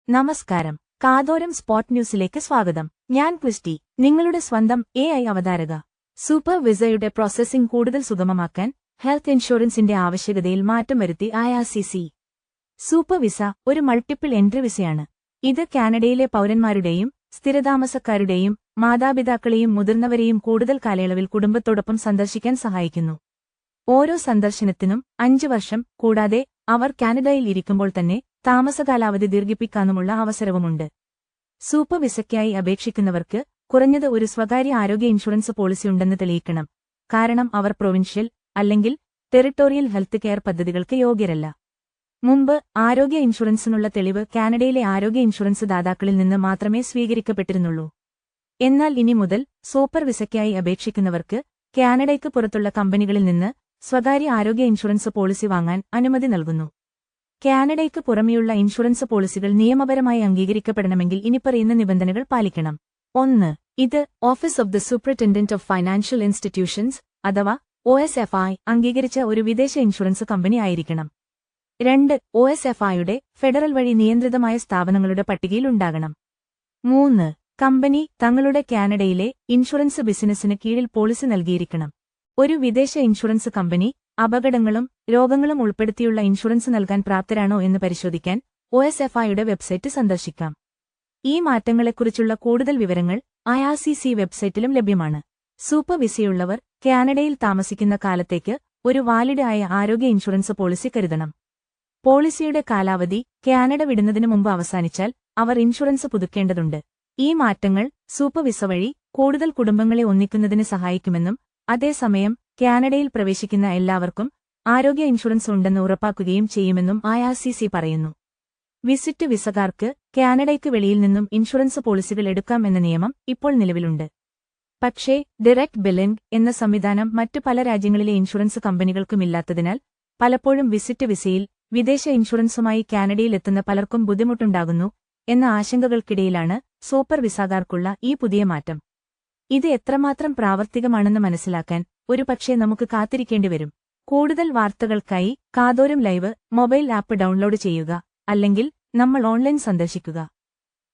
നമസ്കാരം. കാതോരം സ്പോട്ട് ന്യൂസിലേക്ക് സ്വാഗതം. ഞാൻ ക്രിസ്റ്റി, നിങ്ങളുടെ സ്വന്തം AI അവതാരക. സൂപ്പർ വിസയുടെ പ്രോസസ്സിംഗ് കൂടുതൽ സുഗമമാക്കാൻ ഹെൽത്ത് ഇൻഷുറൻസിന്റെ ആവശ്യകതയിൽ മാറ്റം വരുത്തി IRCC. സൂപ്പർ വിസ ഒരു മൾട്ടിപ്പിൾ എൻട്രി വിസയാണ്. ഇത് കാനഡയിലെ പൗരന്മാരുടെയും സ്ഥിരതാമസക്കാരുടെയും മാതാപിതാക്കളെയും മുതിർന്നവരെയും കൂടുതൽ കാലയളവിൽ കുടുംബത്തോടൊപ്പം സന്ദർശിക്കാൻ സഹായിക്കുന്നു. ഓരോ സന്ദർശനത്തിനും 5 വർഷം, കൂടാതെ അവർ കാനഡയിൽ ഇരിക്കുമ്പോൾ തന്നെ താമസകാലാവധി ദീർഘിപ്പിക്കാനുമുള്ള അവസരവുമുണ്ട്. സൂപ്പർ വിസയ്ക്കായി അപേക്ഷിക്കുന്നവർക്ക് കുറഞ്ഞത് ഒരു സ്വകാര്യ ആരോഗ്യ ഇൻഷുറൻസ് പോളിസി ഉണ്ടെന്ന് തെളിയിക്കണം. കാരണം അവർ പ്രൊവിൻഷ്യൽ അല്ലെങ്കിൽ ടെറിട്ടോറിയൽ ഹെൽത്ത് കെയർ പദ്ധതികൾക്ക് യോഗ്യരല്ല. മുമ്പ് ആരോഗ്യ ഇൻഷുറൻസിനുള്ള തെളിവ് കാനഡയിലെ ആരോഗ്യ ഇൻഷുറൻസ് ദാതാക്കളിൽ നിന്ന് മാത്രമേ സ്വീകരിക്കപ്പെട്ടിരുന്നുള്ളൂ. എന്നാൽ ഇനി മുതൽ സൂപ്പർ വിസയ്ക്കായി അപേക്ഷിക്കുന്നവർക്ക് കാനഡയ്ക്ക് പുറത്തുള്ള കമ്പനികളിൽ നിന്ന് സ്വകാര്യ ആരോഗ്യ ഇൻഷുറൻസ് പോളിസി വാങ്ങാൻ അനുമതി നൽകുന്നു. കാനഡയ്ക്ക് പുറമെയുള്ള ഇൻഷുറൻസ് പോളിസികൾ നിയമപരമായി അംഗീകരിക്കപ്പെടണമെങ്കിൽ ഇനിപ്പറയുന്ന നിബന്ധനകൾ പാലിക്കണം. 1. ഇത് office of the superintendent of financial institutions അഥവാ OSFI അംഗീകരിച്ച ഒരു വിദേശ ഇൻഷുറൻസ് കമ്പനി ആയിരിക്കണം. 2. OSFIയുടെ ഫെഡറൽ വഴി നിയന്ത്രിതമായ സ്ഥാപനങ്ങളുടെ പട്ടികയിൽ ഉണ്ടാകണം. 3. കമ്പനി തങ്ങളുടെ കാനഡയിലെ ഇൻഷുറൻസ് ബിസിനസ്സിന് കീഴിൽ പോളിസി നൽകിയിരിക്കണം. ഒരു വിദേശ ഇൻഷുറൻസ് കമ്പനി അപകടങ്ങളും രോഗങ്ങളും ഉൾപ്പെടുത്തിയുള്ള ഇൻഷുറൻസ് നൽകാൻ പ്രാപ്തരാണോ എന്ന് പരിശോധിക്കാൻ OSFIയുടെ വെബ്സൈറ്റ് സന്ദർശിക്കാം. ഈ മാറ്റങ്ങളെക്കുറിച്ചുള്ള കൂടുതൽ വിവരങ്ങൾ IRCC വെബ്സൈറ്റിലും ലഭ്യമാണ്. സൂപ്പർ വിസയുള്ളവർ കാനഡയിൽ താമസിക്കുന്ന കാലത്തേക്ക് ഒരു വാലിഡ് ആയ ആരോഗ്യ ഇൻഷുറൻസ് പോളിസി കരുതണം. പോളിസിയുടെ കാലാവധി കാനഡ വിടുന്നതിനു മുമ്പ് അവസാനിച്ചാൽ അവർ ഇൻഷുറൻസ് പുതുക്കേണ്ടതുണ്ട്. ഈ മാറ്റങ്ങൾ സൂപ്പർ വിസ വഴി കൂടുതൽ കുടുംബങ്ങളെ ഒന്നിക്കുന്നതിന് സഹായിക്കുമെന്നും അതേസമയം കാനഡയിൽ പ്രവേശിക്കുന്ന എല്ലാവർക്കും ആരോഗ്യ ഇൻഷുറൻസ് ഉണ്ടെന്ന് ഉറപ്പാക്കുകയും ചെയ്യുമെന്നും IRCC പറയുന്നു. വിസിറ്റ് വിസക്കാർക്ക് കാനഡയ്ക്ക് വെളിയിൽ നിന്നും ഇൻഷുറൻസ് പോളിസികൾ എടുക്കാം എന്ന നിയമം ഇപ്പോൾ നിലവിലുണ്ട്. പക്ഷേ ഡയറക്റ്റ് ബില്ലിംഗ് എന്ന സംവിധാനം മറ്റു പല രാജ്യങ്ങളിലെ ഇൻഷുറൻസ് കമ്പനികൾക്കുമില്ലാത്തതിനാൽ പലപ്പോഴും വിസിറ്റ് വിസയിൽ വിദേശ ഇൻഷുറൻസുമായി കാനഡയിലെത്തുന്ന പലർക്കും ബുദ്ധിമുട്ടുണ്ടാകുന്നു എന്ന ആശങ്കകൾക്കിടയിലാണ് സൂപ്പർ വിസക്കാർക്കുള്ള ഈ പുതിയ മാറ്റം. ഇത് എത്രമാത്രം പ്രാവർത്തികമാണെന്ന് മനസ്സിലാക്കാൻ ഒരുപക്ഷേ നമുക്ക് കാത്തിരിക്കേണ്ടിവരും. കൂടുതൽ വാർത്തകൾക്കായി കാതോരം ലൈവ് മൊബൈൽ ആപ്പ് ഡൗൺലോഡ് ചെയ്യുക, അല്ലെങ്കിൽ നമ്മൾ ഓൺലൈൻ സന്ദർശിക്കുക.